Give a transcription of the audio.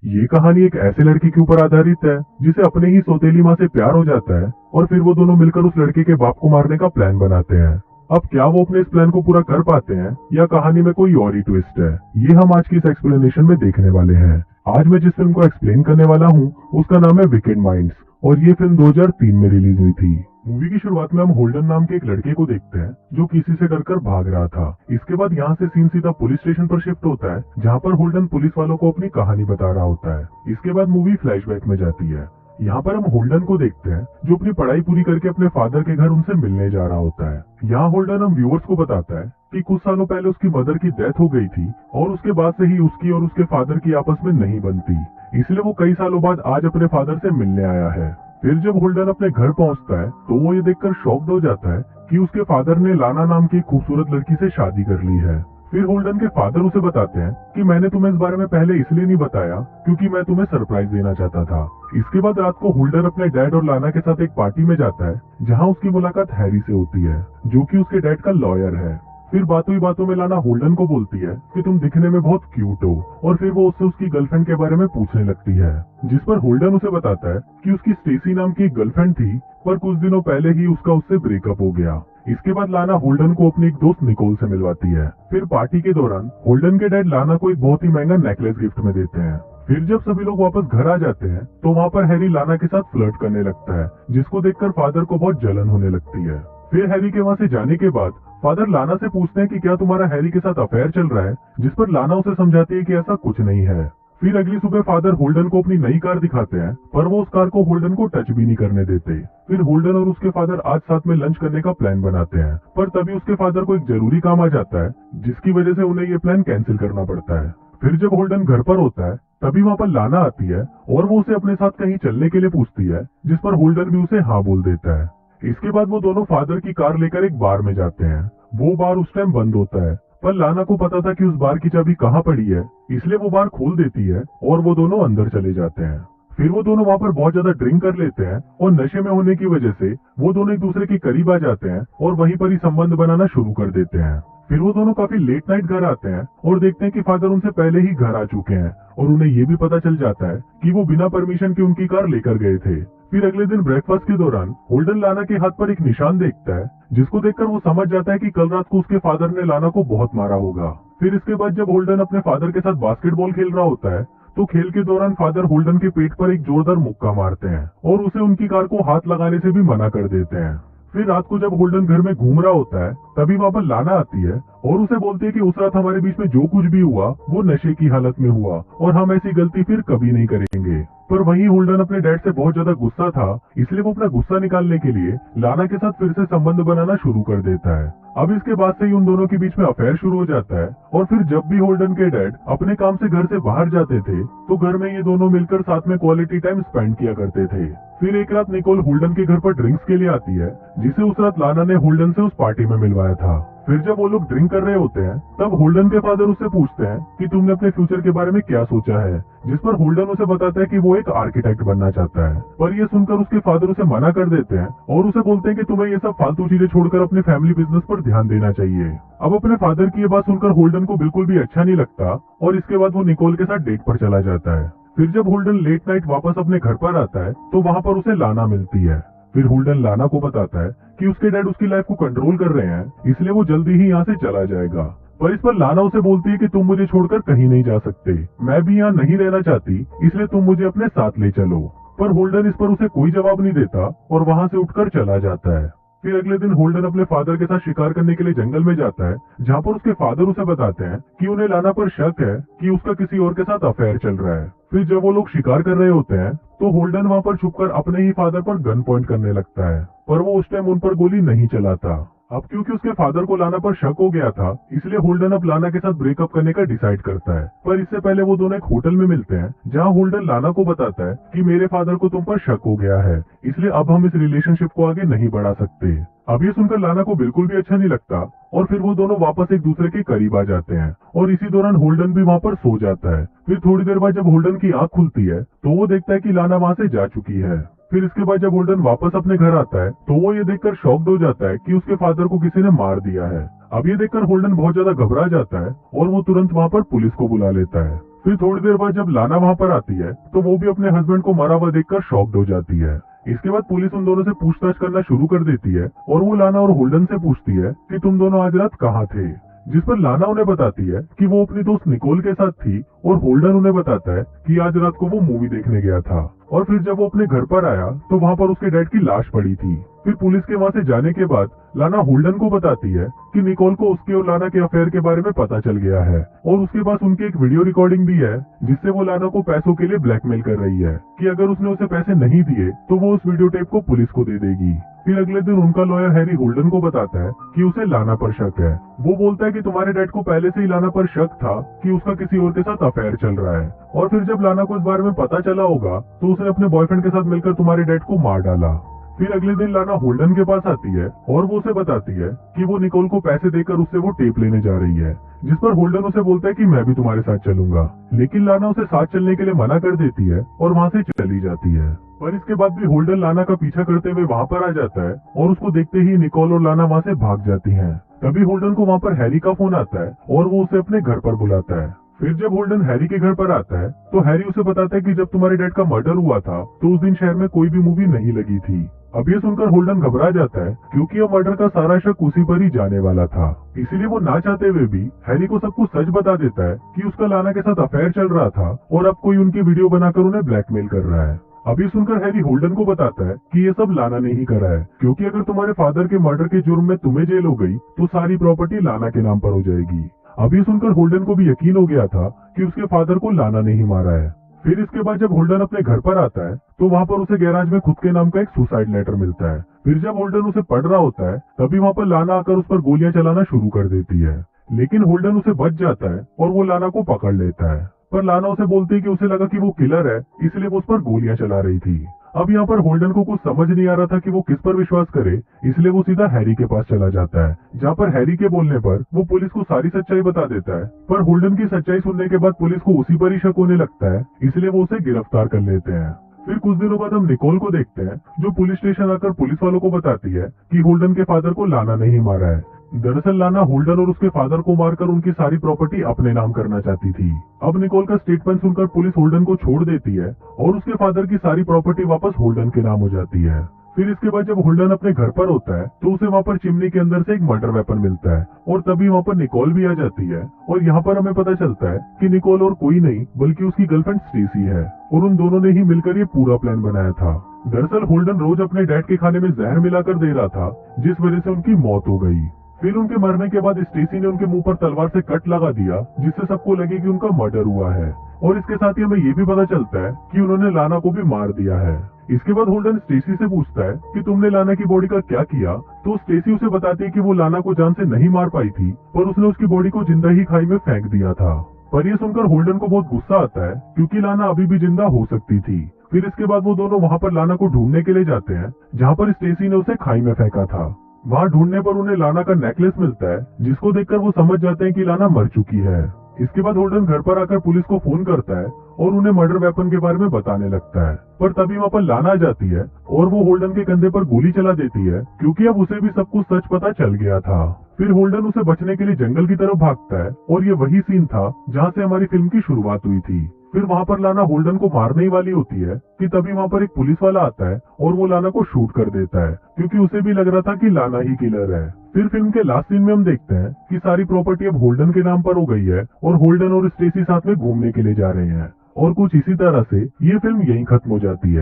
ये कहानी एक ऐसे लड़के के ऊपर आधारित है जिसे अपने ही सौतेली माँ से प्यार हो जाता है और फिर वो दोनों मिलकर उस लड़के के बाप को मारने का प्लान बनाते हैं। अब क्या वो अपने इस प्लान को पूरा कर पाते हैं या कहानी में कोई और ही ट्विस्ट है, ये हम आज की इस एक्सप्लेनेशन में देखने वाले हैं। आज मैं जिस फिल्म को एक्सप्लेन करने वाला हूँ उसका नाम है विकेड माइंड्स और ये फिल्म 2003 में रिलीज हुई थी। मूवी की शुरुआत में हम होल्डन नाम के एक लड़के को देखते हैं जो किसी से डरकर भाग रहा था। इसके बाद यहाँ से सीन सीधा पुलिस स्टेशन पर शिफ्ट होता है जहाँ पर होल्डन पुलिस वालों को अपनी कहानी बता रहा होता है। इसके बाद मूवी फ्लैशबैक में जाती है। यहाँ पर हम होल्डन को देखते हैं जो अपनी पढ़ाई पूरी करके अपने फादर के घर उनसे मिलने जा रहा होता है। यहाँ होल्डन हम व्यूअर्स को बताता है कि कुछ सालों पहले उसकी मदर की डेथ हो गई थी और उसके बाद से ही उसकी और उसके फादर की आपस में नहीं बनती, इसलिए वो कई सालों बाद आज अपने फादर से मिलने आया है। फिर जब होल्डन अपने घर पहुंचता है तो वो ये देखकर शॉक्ड हो जाता है कि उसके फादर ने लाना नाम की खूबसूरत लड़की से शादी कर ली है। फिर होल्डन के फादर उसे बताते हैं कि मैंने तुम्हें इस बारे में पहले इसलिए नहीं बताया क्योंकि मैं तुम्हें सरप्राइज देना चाहता था। इसके बाद रात को होल्डन अपने डैड और लाना के साथ एक पार्टी में जाता है जहाँ उसकी मुलाकात हैरी से होती है जो कि उसके डैड का लॉयर है। फिर बातों ही बातों में लाना होल्डन को बोलती है कि तुम दिखने में बहुत क्यूट हो और फिर वो उससे उसकी गर्लफ्रेंड के बारे में पूछने लगती है, जिस पर होल्डन उसे बताता है कि उसकी स्टेसी नाम की एक गर्लफ्रेंड थी पर कुछ दिनों पहले ही उसका उससे ब्रेकअप हो गया। इसके बाद लाना होल्डन को अपनी एक दोस्त निकोल से मिलवाती है। फिर पार्टी के दौरान होल्डन के डैड लाना को एक बहुत ही महंगा नेकलेस गिफ्ट में देते हैं। फिर जब सभी लोग वापस घर आ जाते हैं तो वहाँ पर हैरी लाना के साथ फ्लर्ट करने लगता है जिसको देखकर फादर को बहुत जलन होने लगती है। फिर हैरी के वहाँ से जाने के बाद फादर लाना से पूछते हैं कि क्या तुम्हारा हैरी के साथ अफेयर चल रहा है, जिस पर लाना उसे समझाती है कि ऐसा कुछ नहीं है। फिर अगली सुबह फादर होल्डन को अपनी नई कार दिखाते हैं पर वो उस कार को होल्डन को टच भी नहीं करने देते। फिर होल्डन और उसके फादर आज साथ में लंच करने का प्लान बनाते हैं पर तभी उसके फादर को एक जरूरी काम आ जाता है जिसकी वजह से उन्हें ये प्लान कैंसिल करना पड़ता है। फिर जब होल्डन घर पर होता है तभी वहाँ पर लाना आती है और वो उसे अपने साथ कहीं चलने के लिए पूछती है, जिस पर होल्डन भी उसे हाँ बोल देता है। इसके बाद वो दोनों फादर की कार लेकर एक बार में जाते हैं। वो बार उस टाइम बंद होता है पर लाना को पता था कि उस बार की चाबी कहाँ पड़ी है, इसलिए वो बार खोल देती है और वो दोनों अंदर चले जाते हैं। फिर वो दोनों वहाँ पर बहुत ज्यादा ड्रिंक कर लेते हैं और नशे में होने की वजह से वो दोनों एक दूसरे के करीब आ जाते हैं और वहीं पर ही संबंध बनाना शुरू कर देते हैं। फिर वो दोनों काफी लेट नाइट घर आते हैं और देखते हैं कि फादर उनसे पहले ही घर आ चुके हैं और उन्हें ये भी पता चल जाता है कि वो बिना परमिशन के उनकी कार लेकर गए थे। फिर अगले दिन ब्रेकफास्ट के दौरान होल्डन लाना के हाथ पर एक निशान देखता है जिसको देखकर वो समझ जाता है कि कल रात को उसके फादर ने लाना को बहुत मारा होगा। फिर इसके बाद जब होल्डन अपने फादर के साथ बास्केटबॉल खेल रहा होता है तो खेल के दौरान फादर होल्डन के पेट पर एक जोरदार मुक्का मारते हैं और उसे उनकी कार को हाथ लगाने से भी मना कर देते हैं। फिर रात को जब होल्डन घर में घूम रहा होता है तभी वहाँ पर लाना आती है और उसे बोलती है कि उस रात हमारे बीच में जो कुछ भी हुआ वो नशे की हालत में हुआ और हम ऐसी गलती फिर कभी नहीं करेंगे। पर वहीं होल्डन अपने डैड से बहुत ज्यादा गुस्सा था, इसलिए वो अपना गुस्सा निकालने के लिए लाना के साथ फिर से संबंध बनाना शुरू कर देता है। अब इसके बाद से ही उन दोनों के बीच में अफेयर शुरू हो जाता है और फिर जब भी होल्डन के डैड अपने काम से घर से बाहर जाते थे तो घर में ये दोनों मिलकर साथ में क्वालिटी टाइम स्पेंड किया करते थे। फिर एक रात निकोल होल्डन के घर पर ड्रिंक्स के लिए आती है जिसे उस रात लाना ने होल्डन से उस पार्टी में मिलवाया था। फिर जब वो लोग ड्रिंक कर रहे होते हैं तब होल्डन के फादर उससे पूछते हैं कि तुमने अपने फ्यूचर के बारे में क्या सोचा है, जिस पर होल्डन उसे बताता है कि वो एक आर्किटेक्ट बनना चाहता है। पर ये सुनकर उसके फादर उसे मना कर देते हैं और उसे बोलते हैं कि तुम्हें ये सब फालतू चीजें छोड़कर अपने फैमिली बिजनेस पर ध्यान देना चाहिए। अब अपने फादर की ये बात सुनकर होल्डन को बिल्कुल भी अच्छा नहीं लगता और इसके बाद वो निकोल के साथ डेट पर चला जाता है। फिर जब होल्डन लेट नाइट वापस अपने घर पर आता है तो वहाँ पर उसे लाना मिलती है। फिर होल्डन लाना को बताता है कि उसके डैड उसकी लाइफ को कंट्रोल कर रहे हैं, इसलिए वो जल्दी ही यहाँ से चला जाएगा। पर इस पर लाना उसे बोलती है कि तुम मुझे छोड़कर कहीं नहीं जा सकते, मैं भी यहाँ नहीं रहना चाहती, इसलिए तुम मुझे अपने साथ ले चलो। पर होल्डन इस पर उसे कोई जवाब नहीं देता और वहाँ से उठकर चला जाता है। फिर अगले दिन होल्डन अपने फादर के साथ शिकार करने के लिए जंगल में जाता है जहाँ पर उसके फादर उसे बताते हैं कि उन्हें लाना पर शक है कि उसका किसी और के साथ अफेयर चल रहा है। फिर जब वो लोग शिकार कर रहे होते हैं तो होल्डन वहाँ पर छुपकर अपने ही फादर पर गन पॉइंट करने लगता है पर वो उस टाइम उन पर गोली नहीं चलाता। अब क्योंकि उसके फादर को लाना पर शक हो गया था इसलिए होल्डन अब लाना के साथ ब्रेकअप करने का डिसाइड करता है। पर इससे पहले वो दोनों एक होटल में मिलते हैं जहाँ होल्डन लाना को बताता है कि मेरे फादर को तुम पर शक हो गया है, इसलिए अब हम इस रिलेशनशिप को आगे नहीं बढ़ा सकते। अब ये सुनकर लाना को बिल्कुल भी अच्छा नहीं लगता और फिर वो दोनों वापस एक दूसरे के करीब आ जाते हैं और इसी दौरान होल्डन भी वहाँ पर सो जाता है। फिर थोड़ी देर बाद जब होल्डन की आंख खुलती है तो वो देखता है कि लाना वहाँ से जा चुकी है। फिर इसके बाद जब होल्डन वापस अपने घर आता है तो वो ये देखकर शॉक्ड हो जाता है कि उसके फादर को किसी ने मार दिया है। अब ये देखकर होल्डन बहुत ज्यादा घबरा जाता है और वो तुरंत वहाँ पर पुलिस को बुला लेता है। फिर थोड़ी देर बाद जब लाना वहाँ पर आती है तो वो भी अपने हस्बैंड को मरा हुआ देखकर शॉक्ड हो जाती है। इसके बाद पुलिस उन दोनों से पूछताछ करना शुरू कर देती है और वो लाना और होल्डन से पूछती है कि तुम दोनों आज रात कहाँ थे। जिस पर लाना उन्हें बताती है कि वो अपनी दोस्त निकोल के साथ थी और होल्डन उन्हें बताता है कि आज रात को वो मूवी देखने गया था और फिर जब वो अपने घर पर आया तो वहाँ पर उसके डैड की लाश पड़ी थी। फिर पुलिस के वहाँ से जाने के बाद लाना होल्डन को बताती है कि निकोल को उसके और लाना के अफेयर के बारे में पता चल गया है और उसके पास उनकी एक वीडियो रिकॉर्डिंग भी है जिससे वो लाना को पैसों के लिए ब्लैकमेल कर रही है कि अगर उसने उसे पैसे नहीं दिए तो वो उस वीडियो टेप को पुलिस को दे देगी। फिर अगले दिन उनका लॉयर हैरी होल्डन को बताता है कि उसे लाना पर शक है। वो बोलता है कि तुम्हारे डैड को पहले से ही लाना पर शक था कि उसका किसी और के साथ अफेयर चल रहा है और फिर जब लाना को इस बारे में पता चला होगा तो उसने अपने बॉयफ्रेंड के साथ मिलकर तुम्हारे डैड को मार डाला। फिर अगले दिन लाना होल्डन के पास आती है और वो उसे बताती है कि वो निकोल को पैसे देकर उससे वो टेप लेने जा रही है, जिस पर होल्डन उसे बोलता है कि मैं भी तुम्हारे साथ चलूंगा। लेकिन लाना उसे साथ चलने के लिए मना कर देती है और वहाँ से चली जाती है। पर इसके बाद भी होल्डन लाना का पीछा करते हुए वहाँ पर आ जाता है और उसको देखते ही निकोल और लाना वहाँ से भाग जाती है। तभी होल्डन को वहाँ पर हैरी का फोन आता है और वो उसे अपने घर पर बुलाता है। फिर जब होल्डन हैरी के घर पर आता है तो हैरी उसे बताता है कि जब तुम्हारे डैड का मर्डर हुआ था तो उस दिन शहर में कोई भी मूवी नहीं लगी थी। अब ये सुनकर होल्डन घबरा जाता है क्योंकि अब मर्डर का सारा शक उसी पर ही जाने वाला था। इसीलिए वो ना चाहते हुए भी हैरी को सब कुछ सच बता देता है कि उसका लाना के साथ अफेयर चल रहा था और अब कोई उनकी वीडियो बनाकर उन्हें ब्लैकमेल कर रहा है। अभी सुनकर हैरी होल्डन को बताता है कि ये सब लाना ने ही करा है क्योंकि अगर तुम्हारे फादर के मर्डर के जुर्म में तुम्हें जेल हो गई तो सारी प्रॉपर्टी लाना के नाम पर हो जाएगी। अभी सुनकर होल्डन को भी यकीन हो गया था कि उसके फादर को लाना ने ही मारा है। फिर इसके बाद जब होल्डन अपने घर पर आता है तो वहाँ पर उसे गैराज में खुद के नाम का एक सुसाइड लेटर मिलता है। फिर जब होल्डन उसे पढ़ रहा होता है तभी वहाँ पर लाना आकर उस पर गोलियां चलाना शुरू कर देती है, लेकिन होल्डन उसे बच जाता है और वो लाना को पकड़ लेता है। पर लाना उसे बोलती है कि उसे लगा कि वो किलर है इसलिए वो उस पर गोलियां चला रही थी। अब यहाँ पर होल्डन को कुछ समझ नहीं आ रहा था कि वो किस पर विश्वास करे, इसलिए वो सीधा हैरी के पास चला जाता है, जहाँ पर हैरी के बोलने पर वो पुलिस को सारी सच्चाई बता देता है। पर होल्डन की सच्चाई सुनने के बाद पुलिस को उसी पर ही शक होने लगता है, इसलिए वो उसे गिरफ्तार कर लेते हैं। फिर कुछ दिनों बाद हम निकोल को देखते हैं जो पुलिस स्टेशन आकर पुलिस वालों को बताती है कि होल्डन के फादर को लाना नहीं मारा है। दरअसल लाना होल्डन और उसके फादर को मारकर उनकी सारी प्रॉपर्टी अपने नाम करना चाहती थी। अब निकोल का स्टेटमेंट सुनकर पुलिस होल्डन को छोड़ देती है और उसके फादर की सारी प्रॉपर्टी वापस होल्डन के नाम हो जाती है। फिर इसके बाद जब होल्डन अपने घर पर होता है तो उसे वहाँ पर चिमनी के अंदर से एक मर्डर वेपन मिलता है और तभी वहाँ पर निकोल भी आ जाती है और यहाँ पर हमें पता चलता है कि निकोल और कोई नहीं बल्कि उसकी गर्लफ्रेंड स्टेसी है और उन दोनों ने ही मिलकर ये पूरा प्लान बनाया था। दरअसल होल्डन रोज अपने डैड के खाने में जहर मिलाकर दे रहा था जिस वजह से उनकी मौत हो गई। फिर उनके मरने के बाद स्टेसी ने उनके मुंह पर तलवार से कट लगा दिया जिससे सबको लगे कि उनका मर्डर हुआ है और इसके साथ ही हमें ये भी पता चलता है कि उन्होंने लाना को भी मार दिया है। इसके बाद होल्डन स्टेसी से पूछता है कि तुमने लाना की बॉडी का क्या किया, तो स्टेसी उसे बताती है कि वो लाना को जान से नहीं मार पाई थी पर उसने उसकी बॉडी को जिंदा ही खाई में फेंक दिया था। पर यह सुनकर होल्डन को बहुत गुस्सा आता है क्योंकि लाना अभी भी जिंदा हो सकती थी। फिर इसके बाद वो दोनों वहाँ पर लाना को ढूंढने के लिए जाते हैं जहाँ पर स्टेसी ने उसे खाई में फेंका था। वहाँ ढूंढने पर उन्हें लाना का नेकलेस मिलता है जिसको देखकर वो समझ जाते हैं कि लाना मर चुकी है। इसके बाद होल्डन घर पर आकर पुलिस को फोन करता है और उन्हें मर्डर वेपन के बारे में बताने लगता है। पर तभी वहाँ पर लाना आ जाती है और वो होल्डन के कंधे पर गोली चला देती है क्योंकि अब उसे भी सब कुछ सच पता चल गया था। फिर होल्डन उसे बचने के लिए जंगल की तरफ भागता है और ये वही सीन था जहाँ से हमारी फिल्म की शुरुआत हुई थी। फिर वहाँ पर लाना होल्डन को मारने ही वाली होती है कि तभी वहाँ पर एक पुलिस वाला आता है और वो लाना को शूट कर देता है क्योंकि उसे भी लग रहा था कि लाना ही किलर है। फिर फिल्म के लास्ट सीन में हम देखते हैं कि सारी प्रॉपर्टी अब होल्डन के नाम पर हो गई है और होल्डन और स्टेसी साथ में घूमने के लिए जा रहे हैं और कुछ इसी तरह से ये फिल्म यहीं खत्म हो जाती है।